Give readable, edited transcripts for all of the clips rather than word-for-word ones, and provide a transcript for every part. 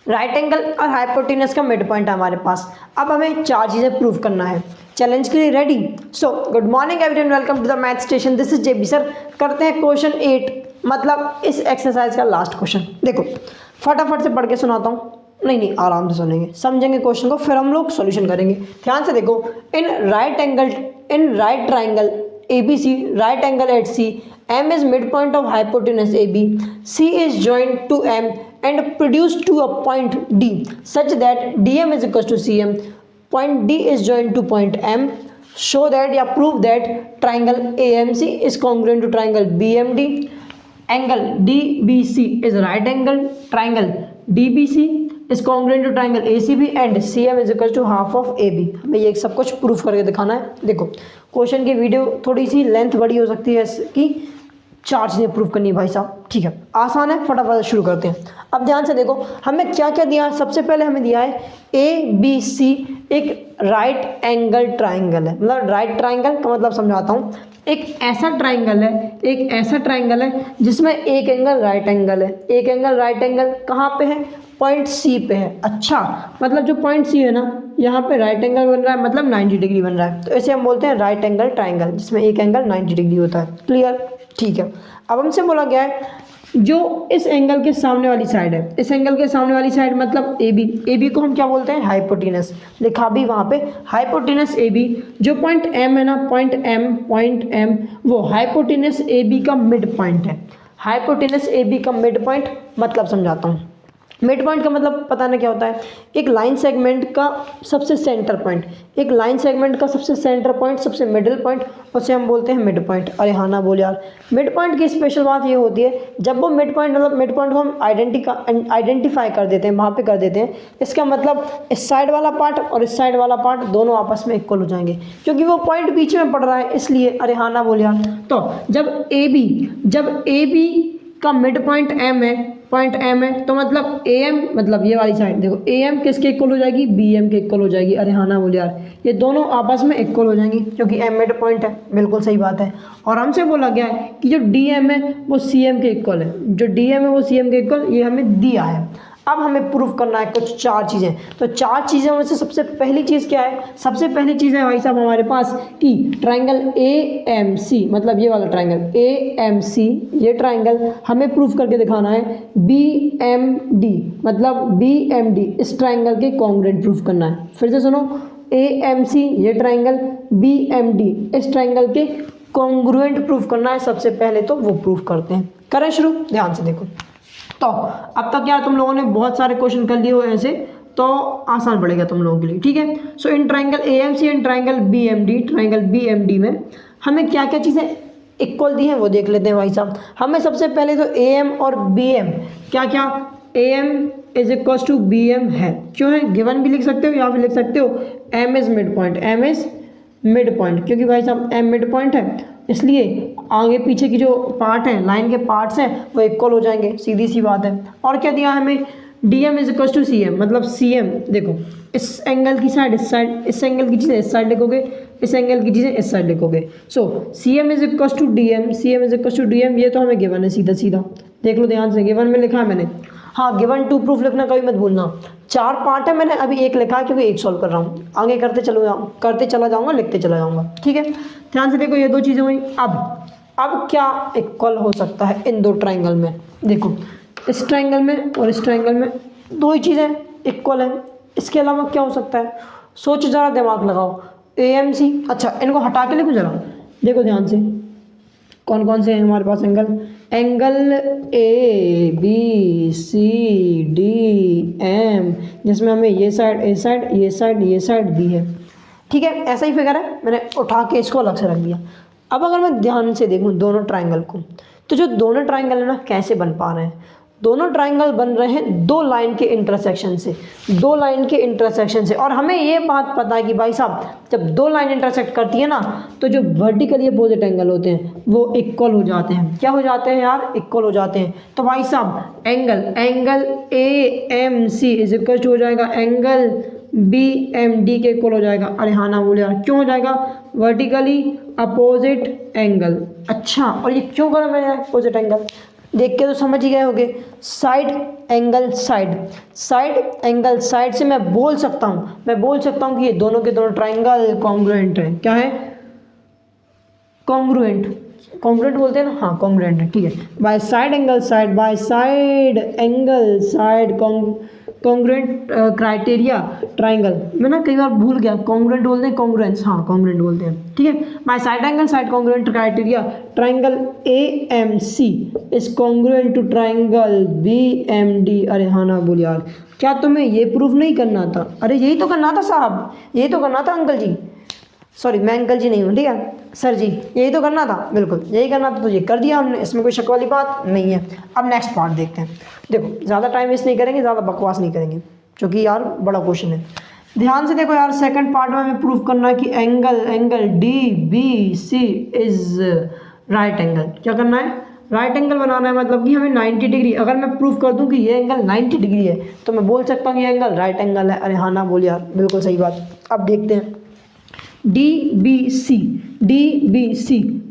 Right angle और hypotenuse का mid point है हमारे पास। अब हमें चार चीज़ें प्रूव करना है। चैलेंज के लिए ready? So good morning everyone, welcome to the math station. This is JB sir. करते हैं क्वेश्चन 8, मतलब इस एक्सरसाइज का लास्ट क्वेश्चन। देखो फटाफट से पढ़ के सुनाता हूँ। नहीं आराम से सुनेंगे, समझेंगे क्वेश्चन को, फिर हम लोग सॉल्यूशन करेंगे। ध्यान से देखो। In right triangle ABC, right angle at C, M is midpoint of hypotenuse AB, C is joined to M and produce to a point D such that DM is equals to CM. Point D is joined to point M. Show that या prove that triangle AMC is congruent to triangle BMD. Angle DBC is right angle triangle DBC is congruent to triangle ACB and CM is equals to half of AB। हमें ये सब कुछ proof करके दिखाना है। देखो question की video थोड़ी सी लेंथ बड़ी हो सकती है, इसकी चार चीज़ें प्रूफ करनी है भाई साहब। ठीक है, आसान है, फटाफट शुरू करते हैं। अब ध्यान से देखो हमें क्या क्या दिया है। सबसे पहले हमें दिया है ABC एक राइट एंगल ट्राइंगल है। मतलब राइट ट्राइंगल का मतलब समझाता हूँ। एक ऐसा ट्राइंगल है जिसमें एक एंगल राइट एंगल है। एक एंगल राइट एंगल कहाँ पे है? पॉइंट C पे है। अच्छा, मतलब जो पॉइंट C है ना, यहाँ पे राइट एंगल बन रहा है, मतलब 90 डिग्री बन रहा है। तो इसे हम बोलते हैं राइट एंगल ट्राइंगल, जिसमें एक एंगल 90 डिग्री होता है। क्लियर? ठीक है। अब हमसे बोला गया है जो इस एंगल के सामने वाली साइड है, इस एंगल के सामने वाली साइड मतलब AB को हम क्या बोलते हैं? हाइपोटेनस। लिखा भी वहाँ पे हाइपोटेनस AB। जो पॉइंट M है ना, पॉइंट M वो हाइपोटेनस AB का मिड पॉइंट है। हाइपोटेनस AB का मिड पॉइंट मतलब समझाता हूँ। मिड पॉइंट का मतलब पता ना क्या होता है? एक लाइन सेगमेंट का सबसे सेंटर पॉइंट, एक लाइन सेगमेंट का सबसे सेंटर पॉइंट, सबसे मिडिल पॉइंट, उसे हम बोलते हैं मिड पॉइंट। अरे हाँ ना बोल यार। मिड पॉइंट की स्पेशल बात ये होती है जब वो मिड पॉइंट को हम आइडेंटिफाई कर देते हैं, वहाँ पे कर देते हैं। इसका मतलब इस साइड वाला पार्ट और इस साइड वाला पार्ट दोनों आपस में इक्वल हो जाएंगे, क्योंकि वो पॉइंट बीच में पड़ रहा है इसलिए। अरे हाँ ना बोल यार। तो जब AB का मिड पॉइंट M है, तो मतलब AM, मतलब ये वाली साइड देखो, AM किसके इक्वल हो जाएगी? BM के इक्वल हो जाएगी। अरे हाँ ना बोल यार। ये दोनों आपस में इक्वल हो जाएंगी क्योंकि M मिड पॉइंट है। बिल्कुल सही बात है। और हमसे बोला गया है कि जो DM है वो CM के इक्वल है। जो DM है वो CM के इक्वल, ये हमें दिया है। अब हमें प्रूफ करना है कुछ चार चीज़ें। तो चार चीज़ों में से सबसे पहली चीज़ क्या है? सबसे पहली चीज़ है भाई साहब हमारे पास कि ट्राइंगल AMC, मतलब ये वाला ट्राइंगल AMC, ये ट्राइंगल हमें प्रूफ करके दिखाना है। BMD, मतलब BMD इस ट्राइंगल के कॉन्ग्रुएंट प्रूफ करना है। फिर से सुनो, AMC ये ट्राइंगल, BMD इस ट्राइंगल के कॉन्ग्रुएंट प्रूफ करना है। सबसे पहले तो वो प्रूफ करते हैं। करें शुरू? ध्यान से देखो। तो अब तक यार तुम लोगों ने बहुत सारे क्वेश्चन कर लिए हो ऐसे, तो आसान पड़ेगा तुम लोगों के लिए। ठीक है। So in triangle AMC and triangle BMD में हमें क्या क्या चीज़ें इक्वल दी हैं वो देख लेते हैं भाई साहब। हमें सबसे पहले तो AM और BM क्या AM is equal to BM है। क्यों है? गिवन भी लिख सकते हो या फिर लिख सकते हो M इज मिड पॉइंट, क्योंकि भाई साहब M मिड पॉइंट है, इसलिए आगे पीछे की जो पार्ट है, लाइन के पार्ट्स हैं, वो इक्वल हो जाएंगे। सीधी सी बात है। और क्या दिया हमें? DM is equal to CM, मतलब CM देखो, इस एंगल की साइड इस साइड, इस एंगल की चीज़ें इस साइड लिखोगे, इस एंगल की चीज़ें इस साइड लिखोगे। So CM is equal to DM, ये तो हमें गिवन है सीधा देख लो ध्यान से। गिवन में लिखा है मैंने। हाँ, गिवन टू प्रूफ लिखना कभी मत भूलना। चार पार्ट है, मैंने अभी एक लिखा है क्योंकि एक सॉल्व कर रहा हूँ। आगे करते चला जाऊँगा, लिखते चला जाऊँगा। ठीक है। ध्यान से देखो, ये दो चीज़ें हुई। अब क्या इक्वल हो सकता है इन दो ट्राइंगल में? देखो, इस ट्राइंगल में और इस ट्राइंगल में दो ही चीज़ें इक्वल हैं। इसके अलावा क्या हो सकता है? सोचो ज़रा, दिमाग लगाओ। AMC, अच्छा इनको हटा के लिखो ज़रा। देखो ध्यान से, कौन कौन से हैं हमारे पास एंगल ABCDM, जिसमें हमें ये साइड दी है। ठीक है, ऐसा ही फिगर है, मैंने उठा के इसको अलग से रख दिया। अब अगर मैं ध्यान से देखूं दोनों ट्राइंगल को, तो जो दोनों ट्राइंगल है ना, कैसे बन पा रहे हैं? दोनों ट्राइंगल बन रहे हैं दो लाइन के इंटरसेक्शन से। और हमें ये बात पता है कि भाई साहब जब दो लाइन इंटरसेक्ट करती है ना, तो जो वर्टिकली अपोजिट एंगल होते हैं वो इक्वल हो जाते हैं। क्या हो जाते हैं यार? इक्वल हो जाते हैं। तो भाई साहब angle AMC is equal to हो जाएगा एंगल BMD के इक्वल हो जाएगा। अरे हाँ ना बोले यार, क्यों हो जाएगा? Vertically opposite angle. अच्छा, और ये क्यों करा मैंने अपोजिट एंगल? देख के तो समझ ही गए होगे, side angle side, side angle side से मैं बोल सकता हूँ कि ये दोनों के दोनों ट्राइंगल कॉन्ग्रुएंट है। क्या है? कॉन्ग्रुएंट, कॉन्ग्रुएंट बोलते हैं ना, हाँ कॉन्ग्रुएंट है, ठीक है। By side angle side, bye side angle side congruent criteria triangle, मैं ना कई बार भूल गया, कॉन्ग्रुएंट बोलते हैं कॉन्ग्रुएंस, हाँ कॉन्ग्रुएंट बोलते हैं, ठीक है। By side angle side congruent criteria triangle AMC is congruent to triangle BMD। अरे हाँ ना बोल यार, क्या तुम्हें ये प्रूफ नहीं करना था? अरे यही तो करना था साहब, यही तो करना था अंकल जी, सॉरी मैं अंकल जी नहीं हूँ, ठीक है सर जी, यही तो करना था, बिल्कुल यही करना था, तो ये कर दिया हमने, इसमें कोई शक वाली बात नहीं है। अब नेक्स्ट पार्ट देखते हैं। देखो ज़्यादा टाइम वेस्ट नहीं करेंगे, ज़्यादा बकवास नहीं करेंगे, क्योंकि यार बड़ा क्वेश्चन है। ध्यान से देखो यार, सेकंड पार्ट में हमें प्रूफ करना है कि angle DBC is right angle. क्या करना है? राइट एंगल बनाना है, मतलब कि हमें 90 डिग्री, अगर मैं प्रूफ कर दूं कि ये एंगल 90 डिग्री है तो मैं बोल सकता हूँ ये एंगल राइट एंगल है। अरे हाँ ना बोल यार, बिल्कुल सही बात। अब देखते हैं DBC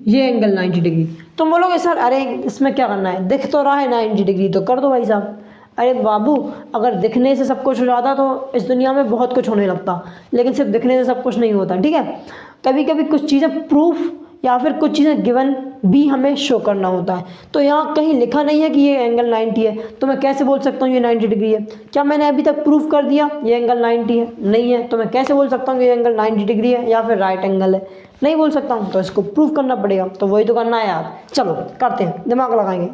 ये एंगल 90 डिग्री। तुम बोलोगे सर अरे इसमें क्या करना है, दिख तो रहा है 90 डिग्री, तो कर दो भाई साहब। अरे बाबू, अगर दिखने से सब कुछ हो जाता तो इस दुनिया में बहुत कुछ होने लगता, लेकिन सिर्फ दिखने से सब कुछ नहीं होता, ठीक है। कभी कभी कुछ चीज़ें प्रूफ या फिर कुछ चीज़ें गिवन भी हमें शो करना होता है। तो यहाँ कहीं लिखा नहीं है कि ये एंगल 90 है, तो मैं कैसे बोल सकता हूँ ये 90 डिग्री है? क्या मैंने अभी तक प्रूफ कर दिया ये एंगल 90 है? नहीं है, तो मैं कैसे बोल सकता हूँ ये एंगल 90 डिग्री है या फिर राइट एंगल है? नहीं बोल सकता हूँ, तो इसको प्रूफ करना पड़ेगा। तो वही तो करना है यार, चलो करते हैं, दिमाग लगाएंगे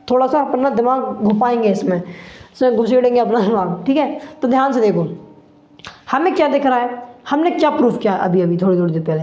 थोड़ा सा, अपना दिमाग घुपाएंगे इसमें घुसेड़ेंगे अपना दिमाग, ठीक है। तो ध्यान से देखो, हमें क्या दिख रहा है, हमने क्या प्रूफ किया अभी अभी थोड़ी थोड़ी देर पहले,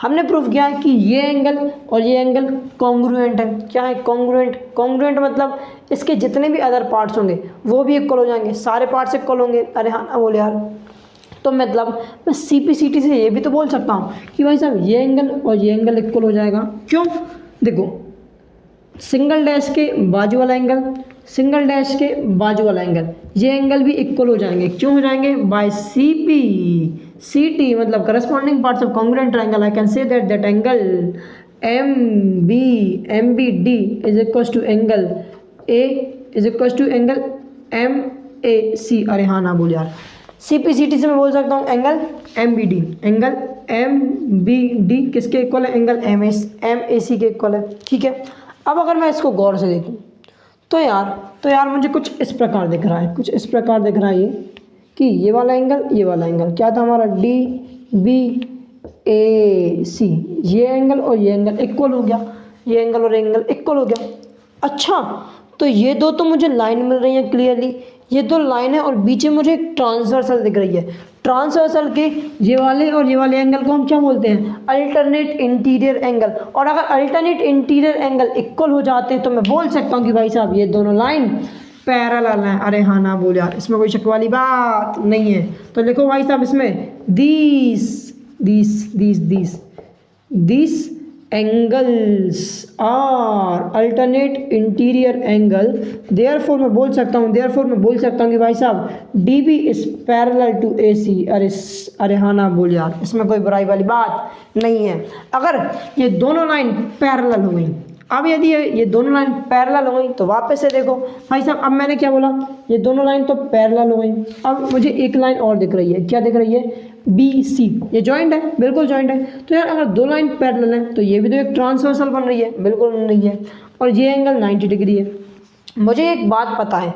हमने प्रूफ किया है कि ये एंगल और ये एंगल कॉन्ग्रुएंट है। क्या है? कॉन्ग्रुएंट। कॉन्ग्रुएंट मतलब इसके जितने भी अदर पार्ट्स होंगे वो भी इक्वल हो जाएंगे, सारे पार्ट्स इक्वल होंगे। अरे हाँ ना बोले यार, तो मतलब मैं CPCT से ये भी तो बोल सकता हूँ कि भाई साहब ये एंगल और ये एंगल इक्वल हो जाएगा। क्यों? देखो, सिंगल डैश के बाजू वाला एंगल, सिंगल डैश के बाजू वाला एंगल, ये एंगल भी इक्वल हो जाएंगे। क्यों हो जाएंगे? बाय CPCT मतलब corresponding parts of congruent triangle, I can say that angle MBD is equals to angle A is equals to angle MAC। अरे हाँ ना बोल यार, CPCT से मैं बोल सकता हूँ एंगल MBD, एंगल MBD किसके इक्वल है? एंगल MAC के इक्वल है, ठीक है। अब अगर मैं इसको गौर से देखूं तो यार मुझे कुछ इस प्रकार दिख रहा है, कुछ इस प्रकार दिख रहा है ये कि ये वाला एंगल क्या था हमारा? DBAC, ये एंगल और ये एंगल इक्वल हो गया, ये एंगल और एंगल इक्वल हो गया। अच्छा, तो ये दो तो मुझे लाइन मिल रही है क्लियरली, ये दो लाइन है और बीच में मुझे एक ट्रांसवर्सल दिख रही है। ट्रांसवर्सल के ये वाले और ये वाले एंगल को हम क्या बोलते हैं? Alternate interior angle. और अगर अल्टरनेट इंटीरियर एंगल इक्वल हो जाते हैं तो मैं बोल सकता हूँ कि भाई साहब ये दोनों लाइन पैरेलल हैं। अरे हाँ ना बोल यार, इसमें कोई शक वाली बात नहीं है। तो लिखो भाई साहब इसमें this angles are alternate interior angle, therefore मैं बोल सकता हूँ कि भाई साहब DB is parallel to AC। अरे हाँ ना बोल यार, इसमें कोई बुराई वाली बात नहीं है। अगर ये दोनों लाइन पैरेलल हो गई, अब यदि ये दोनों लाइन पैरेलल हो गई तो वापस से देखो भाई साहब, अब मैंने क्या बोला? ये दोनों लाइन तो पैरेलल हो गई। अब मुझे एक लाइन और दिख रही है, क्या दिख रही है? BC, ये जॉइंट है, बिल्कुल जॉइंट है। तो यार अगर दो लाइन पैरेलल है तो ये भी तो एक ट्रांसवर्सल बन रही है, बिल्कुल नहीं है। और ये एंगल 90 डिग्री है। मुझे एक बात पता है,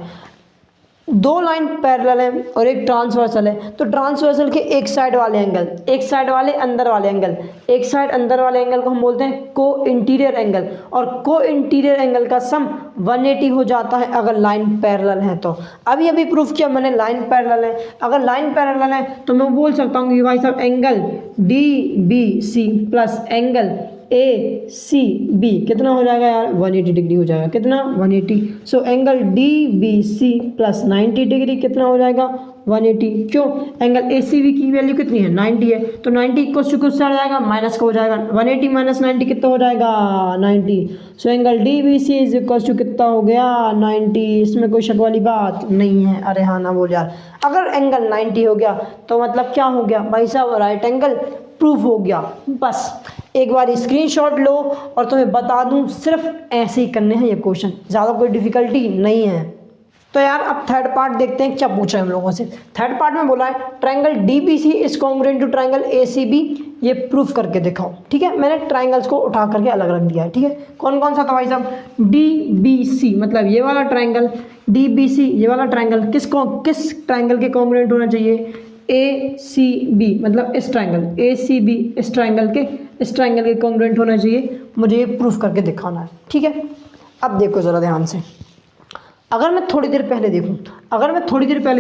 दो लाइन पैरेलल है और एक ट्रांसवर्सल है, तो ट्रांसवर्सल के एक साइड वाले एंगल, एक साइड वाले अंदर वाले एंगल, एक साइड अंदर वाले एंगल को हम बोलते हैं को इंटीरियर एंगल। और को इंटीरियर एंगल का सम 180 हो जाता है अगर लाइन पैरेलल है तो। अभी प्रूफ किया मैंने, लाइन पैरेलल है। अगर लाइन पैरेलल है तो मैं बोल सकता हूँ कि भाई साहब angle DBC plus angle ACB कितना हो जाएगा यार? 180 डिग्री हो जाएगा। कितना? 180। सो एंगल DBC प्लस 90 डिग्री कितना हो जाएगा? 180। क्यों? एंगल ACB की वैल्यू कितनी है? 90 है, तो 90 इक्वल टू कुछ आ जाएगा, माइनस का हो जाएगा। 180 माइनस 90 कितना हो जाएगा? 90। So angle DBC is equal to कितना हो गया? 90। इसमें कोई शक वाली बात नहीं है। अरे हाँ ना बोल यार, अगर एंगल 90 हो गया तो मतलब क्या हो गया भाई साहब? राइट एंगल प्रूफ हो गया। बस एक बार स्क्रीनशॉट लो और तुम्हें बता दूं सिर्फ ऐसे ही करने हैं ये क्वेश्चन, ज़्यादा कोई डिफ़िकल्टी नहीं है। तो यार अब थर्ड पार्ट देखते हैं क्या पूछा है हम लोगों से। थर्ड पार्ट में बोला है triangle DBC is congruent to triangle ACB, ये प्रूफ करके दिखाओ। ठीक है, मैंने ट्रायंगल्स को उठा करके अलग रख दिया है। ठीक है, कौन कौन सा था भाई साहब? DBC मतलब ये वाला ट्रायंगल, DBC ये वाला ट्रायंगल किस ट्रायंगल के कॉन्ग्रुएंट होना चाहिए? ACB मतलब इस ट्रायंगल, ACB इस ट्रायंगल के कॉन्ग्रुएंट होना चाहिए। मुझे ये प्रूफ करके दिखाना है। ठीक है, अब देखो ज़रा ध्यान से। अगर मैं थोड़ी देर पहले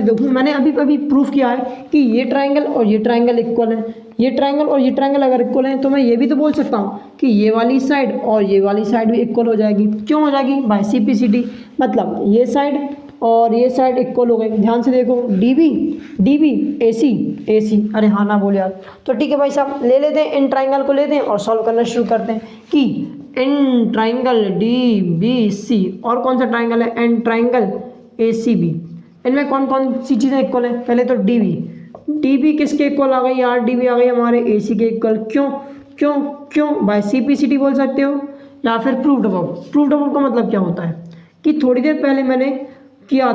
देखूं, मैंने अभी प्रूफ किया है कि ये ट्रायंगल और ये ट्रायंगल इक्वल है। ये ट्रायंगल और ये ट्रायंगल अगर इक्वल है तो मैं ये भी तो बोल सकता हूँ कि ये वाली साइड और ये वाली साइड भी इक्वल हो जाएगी। क्यों हो जाएगी? बाय CPCD, मतलब ये साइड और ये साइड इक्वल हो गई। ध्यान से देखो, DB AC, अरे हाँ ना बोले यार। तो ठीक है भाई साहब, ले लेते हैं इन ट्रायंगल को, लेते हैं और सॉल्व करना शुरू करते हैं कि इन ट्रायंगल DBC और कौन सा ट्रायंगल है? एन ट्रायंगल ACB, इनमें कौन कौन सी चीज़ें इक्वल है? पहले तो DB किसके इक्वल आ गई यार? DB आ गई हमारे AC के इक्वल। क्यों बाय CPCD बोल सकते हो या फिर प्रूव्ड अबव का मतलब क्या होता है कि थोड़ी देर पहले मैंने क्या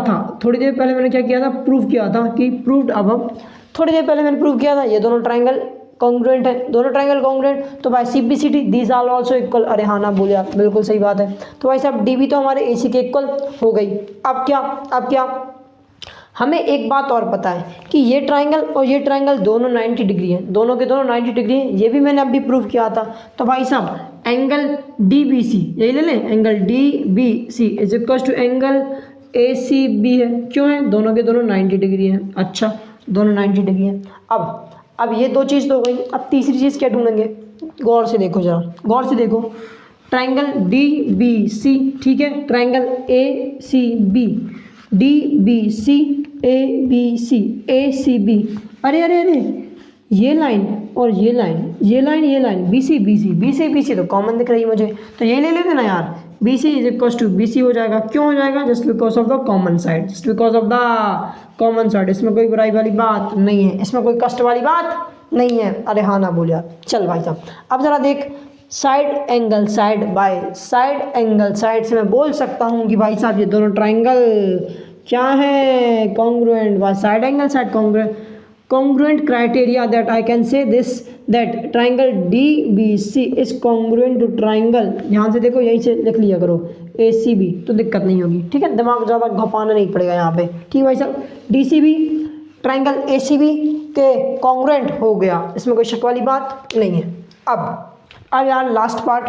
किया था? प्रूव किया था कि प्रूव्ड अबव। थोड़ी देर पहले मैंने प्रूव किया था ये दोनों ट्रायंगल कॉन्ग्रुएंट है, दोनों ट्रायंगल कॉन्ग्रुएंट, तो by CPCD these are also equal. अरे हाँ ना बोले आप, बिल्कुल सही बात है। तो भाई साहब DB तो हमारे AC के इक्वल हो गई। अब क्या हमें एक बात और पता है कि ये ट्रायंगल और ये ट्रायंगल दोनों 90 डिग्री हैं, दोनों के दोनों 90 डिग्री हैं। ये भी मैंने अभी प्रूव किया था। तो भाई साहब एंगल DBC यही ले लें, angle DBC is equal to angle ACB है। क्यों है? दोनों के दोनों 90 डिग्री हैं। अच्छा, दोनों 90 डिग्री हैं। अब ये दो चीज़ तो हो गई। अब तीसरी चीज़ क्या ढूंढेंगे? गौर से देखो जरा, गौर से देखो। ट्रायंगल DBC, ठीक है, triangle ACB, DBC ABC ACB। अरे ये लाइन और ये लाइन BC तो कॉमन दिख रही है मुझे, तो ये ले लेते ना यार। BC is equal to BC हो जाएगा। क्यों हो जाएगा? Just because of the common side, इसमें कोई बुराई वाली बात नहीं है, इसमें कोई कष्ट वाली बात नहीं है। अरे हाँ ना बोल यार। चल भाई साहब, अब ज़रा देख, side angle side by side angle side से मैं बोल सकता हूँ कि भाई साहब ये दोनों ट्रायंगल क्या है? Congruent bye side angle side congruent criteria that I can say this, that triangle DBC is congruent to triangle, ध्यान से देखो, यहीं से लिख लिया करो ACB, तो दिक्कत नहीं होगी। ठीक है, दिमाग ज़्यादा घपाना नहीं पड़ेगा यहाँ पे। ठीक है भाई साहब, DCB ट्रायंगल ACB के congruent हो गया, इसमें कोई शक वाली बात नहीं है। अब यार लास्ट पार्ट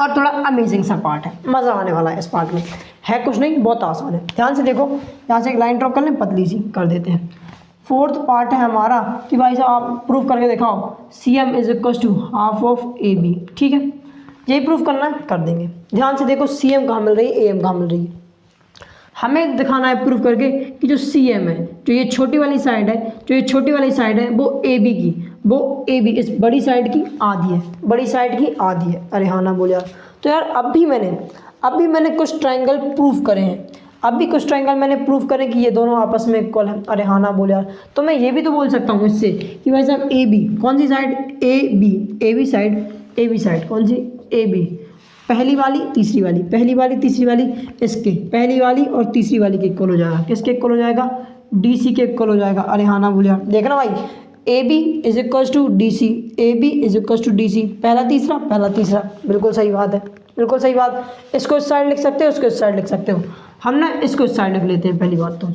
और थोड़ा अमेजिंग सा पार्ट है, मज़ा आने वाला है इस पार्ट में। है कुछ नहीं, बहुत आसान है। ध्यान से देखो, यहाँ से एक लाइन ड्रॉ कर लें, पतली सी कर देते हैं। फोर्थ पार्ट है हमारा कि भाई साहब आप प्रूफ करके दिखाओ CM is equal to half of AB। ठीक है, यही प्रूफ करना है, कर देंगे। ध्यान से देखो, CM कहाँ मिल रही है, AM कहाँ मिल रही है। हमें दिखाना है प्रूफ करके कि जो CM है, जो ये छोटी वाली साइड है, वो AB इस बड़ी साइड की आधी है। अरे हाँ ना बोले यार। तो यार अब भी मैंने कुछ ट्रायंगल प्रूफ करे हैं, मैंने प्रूफ करें कि ये दोनों आपस में इक्वल है। अरे हाँ ना बोले यार। तो मैं ये भी तो बोल सकता हूँ इससे कि भाई साहब AB कौन सी साइड? AB साइड कौन सी? AB, पहली वाली तीसरी वाली इसके पहली वाली और तीसरी वाली के इक्वल हो जाएगा। किसके इक्वल हो जाएगा? DC के इक्वल हो जाएगा। अरे हाँ ना बोले यार। देखना भाई, AB is equal to DC, पहला तीसरा, बिल्कुल सही बात। इसको इस साइड लिख सकते हो, इसको इस साइड लिख सकते हो। हम ना इसको इस साइड लिख लेते हैं। पहली बात तो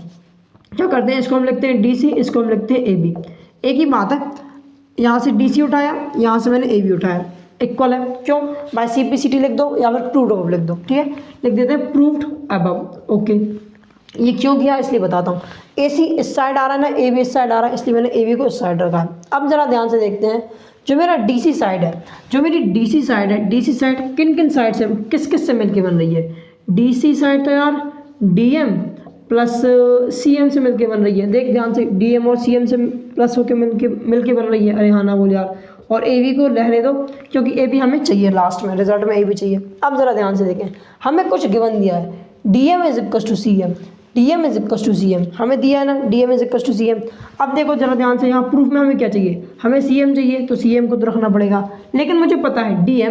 क्या करते हैं, इसको हम लिखते हैं DC, इसको हम लिखते हैं AB। एक ही बात है, यहाँ से DC उठाया, यहाँ से मैंने AB उठाया, इक्वल है। क्यों? बाय CPCD लिख दो या फिर प्रूव्ड अबव लिख दो। ठीक है, लिख देते हैं प्रूव्ड अबव। ओके, ये क्यों किया इसलिए बताता हूँ। AC इस साइड आ रहा है ना, AB इस साइड आ रहा है, इसलिए मैंने AB को इस साइड रखा है। अब ज़रा ध्यान से देखते हैं, जो मेरा DC साइड है, DC साइड किन साइड से, किस से मिलके बन रही है? DC साइड तो यार DM प्लस CM से मिलके बन रही है। देख ध्यान से, DM और CM से प्लस होकर मिलके बन रही है। अरे हाँ ना बोल यार। और AB को रहने दो क्योंकि AB हमें चाहिए, लास्ट में रिजल्ट में AB चाहिए। अब ज़रा ध्यान से देखें, हमें कुछ गिवन दिया है, DM is equal to CM। D M is equal to C M, हमें दिया है ना D M is equal to C M. अब देखो जरा ध्यान से, यहाँ प्रूफ में हमें क्या चाहिए, हमें सी एम चाहिए, तो सी एम को तो रखना पड़ेगा, लेकिन मुझे पता है डी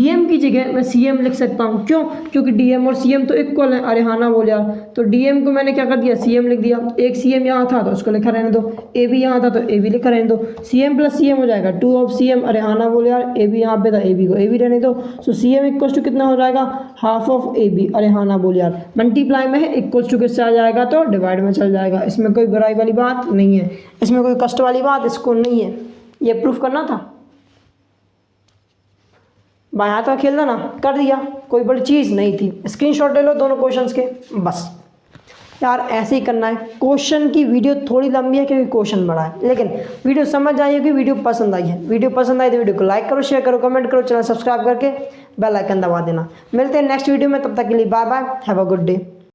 एम की जगह मैं सी एम लिख सकता हूँ। क्यों? क्योंकि डी एम और सी एम तो इक्वल है। अरे हाँ ना बोल यार, तो डी एम को मैंने क्या कर दिया, सी एम लिख दिया। एक सी एम यहाँ था तो उसको लिखा रहने दो, ए बी यहाँ था तो ए बी लिखा रहने दो, C M plus C M हो जाएगा 2 ऑफ सी एम। अरे हाँ ना बोल यार, ए बी यहाँ पे था, ए बी को ए बी रहने दो। सो सी एम इक्वल्स टू कितना हो जाएगा, हाफ ऑफ ए बी। अरे हाँ ना बोल यार, मल्टीप्लाई में है, इक्वल्स टू किससे आ जाएगा, तो डिवाइड में चल जाएगा। इसमें कोई बुराई वाली बात नहीं है, इसमें कोई कष्ट वाली बात इसको नहीं है। ये प्रूफ करना था, बाएं हाथ का खेलना ना, कर दिया, कोई बड़ी चीज़ नहीं थी। स्क्रीनशॉट ले लो दोनों क्वेश्चंस के बस। यार ऐसे ही करना है। क्वेश्चन की वीडियो थोड़ी लंबी है क्योंकि क्वेश्चन बड़ा है, लेकिन वीडियो समझ आई होगी, वीडियो पसंद आई है। वीडियो पसंद आई तो वीडियो को लाइक करो, शेयर करो, कमेंट करो, चैनल सब्सक्राइब करके बेल आइकन दबा देना। मिलते हैं नेक्स्ट वीडियो में, तब तक के लिए bye bye, have a good day.